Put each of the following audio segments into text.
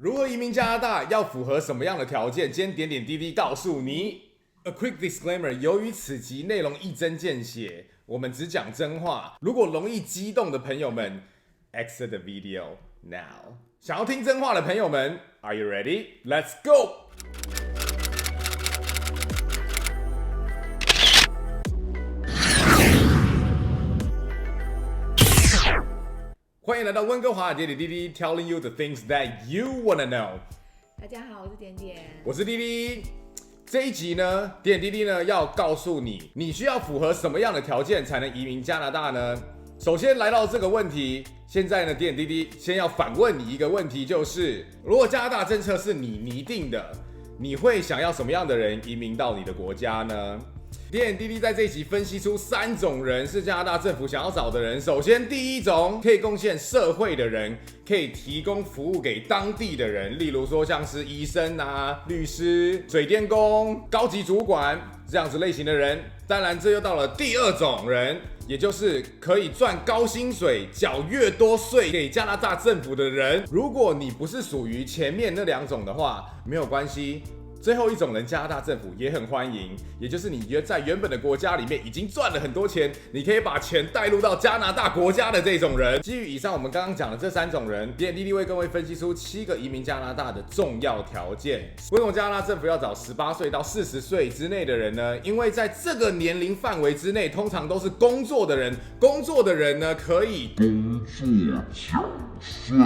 如何移民加拿大要符合什么样的条件？今天点点滴滴告诉你。A quick disclaimer： 由于此集内容一针见血，我们只讲真话。如果容易激动的朋友们 ，exit the video now。想要听真话的朋友们 ，Are you ready? Let's go！欢迎来到温哥华点点滴滴 ，Telling you the things that you wanna know。大家好，我是点点，我是滴滴。这一集呢，点点滴滴呢要告诉你，你需要符合什么样的条件才能移民加拿大呢？首先来到这个问题，现在呢，点点滴滴先要反问你一个问题，就是如果加拿大政策是你拟定的，你会想要什么样的人移民到你的国家呢？点点滴滴在这一集分析出3种人是加拿大政府想要找的人。首先，第一种可以贡献社会的人，可以提供服务给当地的人，例如说像是医生啊、律师、水电工、高级主管这样子类型的人。当然，这又到了第二种人，也就是可以赚高薪水、缴越多税给加拿大政府的人。如果你不是属于前面那2种的话，没有关系。最后一种人，加拿大政府也很欢迎，也就是你在原本的国家里面已经赚了很多钱，你可以把钱带入到加拿大国家的这种人。基于以上我们刚刚讲的这3种人，点点滴滴为各位分析出7个移民加拿大的重要条件。为什么加拿大政府要找18岁到40岁之内的人呢？因为在这个年龄范围之内，通常都是工作的人，工作的人呢可以工作缴税。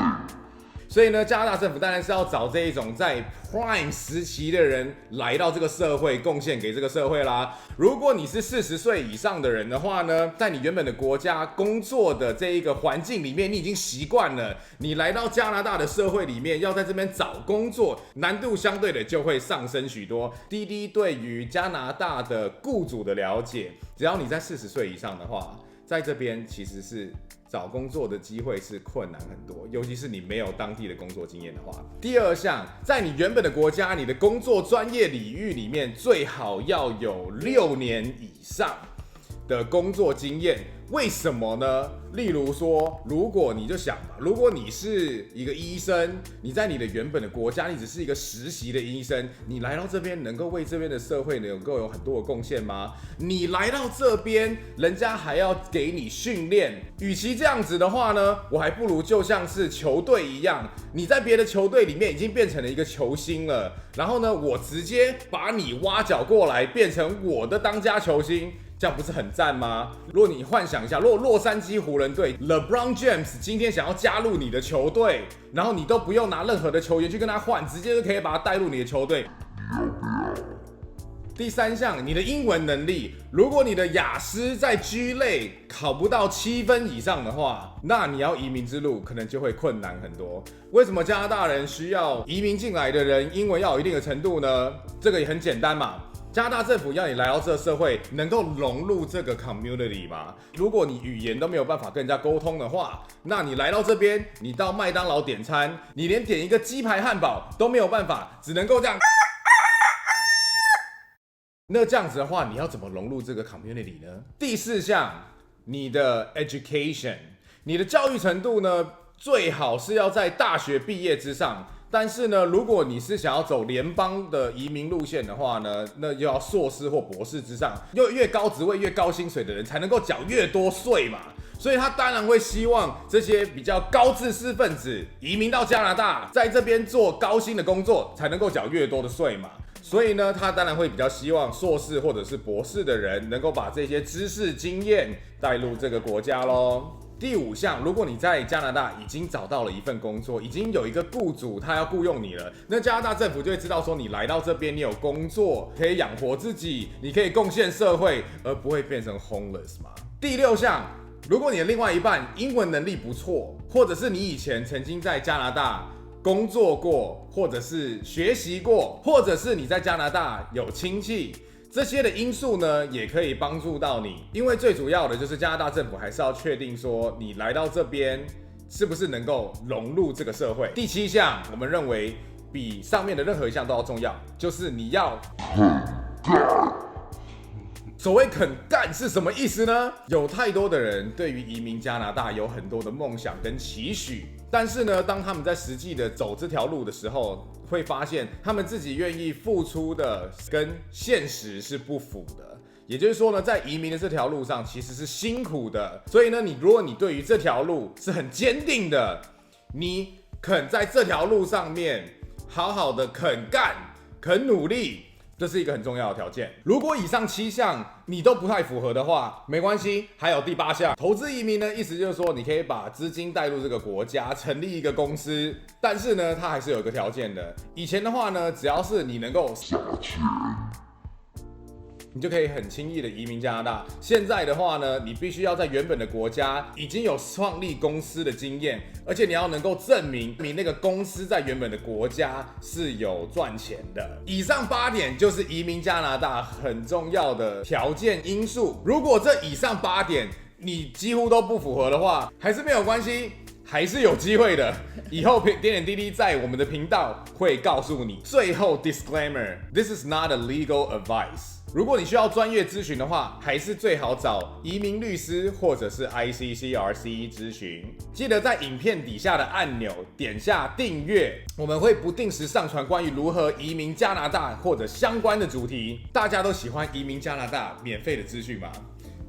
所以呢，加拿大政府当然是要找这一种在 prime 时期的人来到这个社会，贡献给这个社会啦。如果你是40岁以上的人的话呢，在你原本的国家工作的这一个环境里面，你已经习惯了，你来到加拿大的社会里面，要在这边找工作，难度相对的就会上升许多。滴滴对于加拿大的雇主的了解，只要你在40岁以上的话，在这边其实是找工作的机会是困难很多，尤其是你没有当地的工作经验的话。第二项，在你原本的国家，你的工作专业领域里面最好要有6年以上的工作经验。为什么呢？例如说，如果你就想吧，如果你是一个医生，你在你的原本的国家，你只是一个实习的医生，你来到这边能够为这边的社会能够有很多的贡献吗？你来到这边，人家还要给你训练，与其这样子的话呢，我还不如就像是球队一样，你在别的球队里面已经变成了一个球星了，然后呢，我直接把你挖角过来，变成我的当家球星。这样不是很赞吗？如果你幻想一下，如果洛杉矶湖人队 LeBron James 今天想要加入你的球队，然后你都不用拿任何的球员去跟他换，直接就可以把他带入你的球队。第3项，你的英文能力，如果你的雅思在 G 类考不到7分以上的话，那你要移民之路可能就会困难很多。为什么加拿大人需要移民进来的人英文要有一定的程度呢？这个也很简单嘛。加拿大政府要你来到这个社会，能够融入这个 community 嘛？如果你语言都没有办法跟人家沟通的话，那你来到这边，你到麦当劳点餐，你连点一个鸡排汉堡都没有办法，只能够这样。那这样子的话，你要怎么融入这个 community 呢？第4项，你的 education， 你的教育程度呢，最好是要在大学毕业之上。但是呢，如果你是想要走联邦的移民路线的话呢，那就要硕士或博士之上，越高职位、越高薪水的人才能够缴越多税嘛。所以他当然会希望这些比较高知识分子移民到加拿大，在这边做高薪的工作，才能够缴越多的税嘛。所以呢，他当然会比较希望硕士或者是博士的人能够把这些知识经验带入这个国家咯。第5项，如果你在加拿大已经找到了一份工作，已经有一个雇主他要雇佣你了，那加拿大政府就会知道说你来到这边，你有工作可以养活自己，你可以贡献社会，而不会变成 homeless 嘛。第6项，如果你的另外一半英文能力不错，或者是你以前曾经在加拿大工作过，或者是学习过，或者是你在加拿大有亲戚，这些的因素呢，也可以帮助到你，因为最主要的就是加拿大政府还是要确定说你来到这边是不是能够融入这个社会。第7项，我们认为比上面的任何一项都要重要，就是你要所谓肯干是什么意思呢？有太多的人对于移民加拿大有很多的梦想跟期许，但是呢，当他们在实际的走这条路的时候，会发现他们自己愿意付出的跟现实是不符的。也就是说呢，在移民的这条路上其实是辛苦的。所以呢，如果你对于这条路是很坚定的，你肯在这条路上面好好的肯干、肯努力，这是一个很重要的条件。如果以上7项你都不太符合的话，没关系，还有第8项。投资移民呢，意思就是说你可以把资金带入这个国家，成立一个公司，但是呢，它还是有一个条件的。以前的话呢，只要是你能够撒钱，你就可以很轻易的移民加拿大。现在的话呢，你必须要在原本的国家已经有创立公司的经验，而且你要能够证明你那个公司在原本的国家是有赚钱的。以上8点就是移民加拿大很重要的条件因素。如果这以上8点你几乎都不符合的话，还是没有关系，还是有机会的。以后点点滴滴在我们的频道会告诉你。最后 disclaimer， this is not a legal advice。如果你需要专业咨询的话，还是最好找移民律师或者是 ICCRC 咨询。记得在影片底下的按钮点下订阅，我们会不定时上传关于如何移民加拿大或者相关的主题。大家都喜欢移民加拿大免费的资讯吗？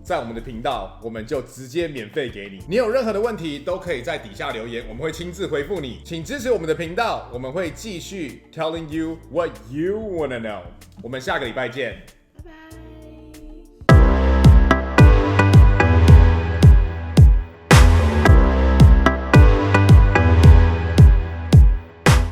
在我们的频道，我们就直接免费给你。你有任何的问题，都可以在底下留言，我们会亲自回复你。请支持我们的频道，我们会继续 telling you what you wanna know。我们下个礼拜见。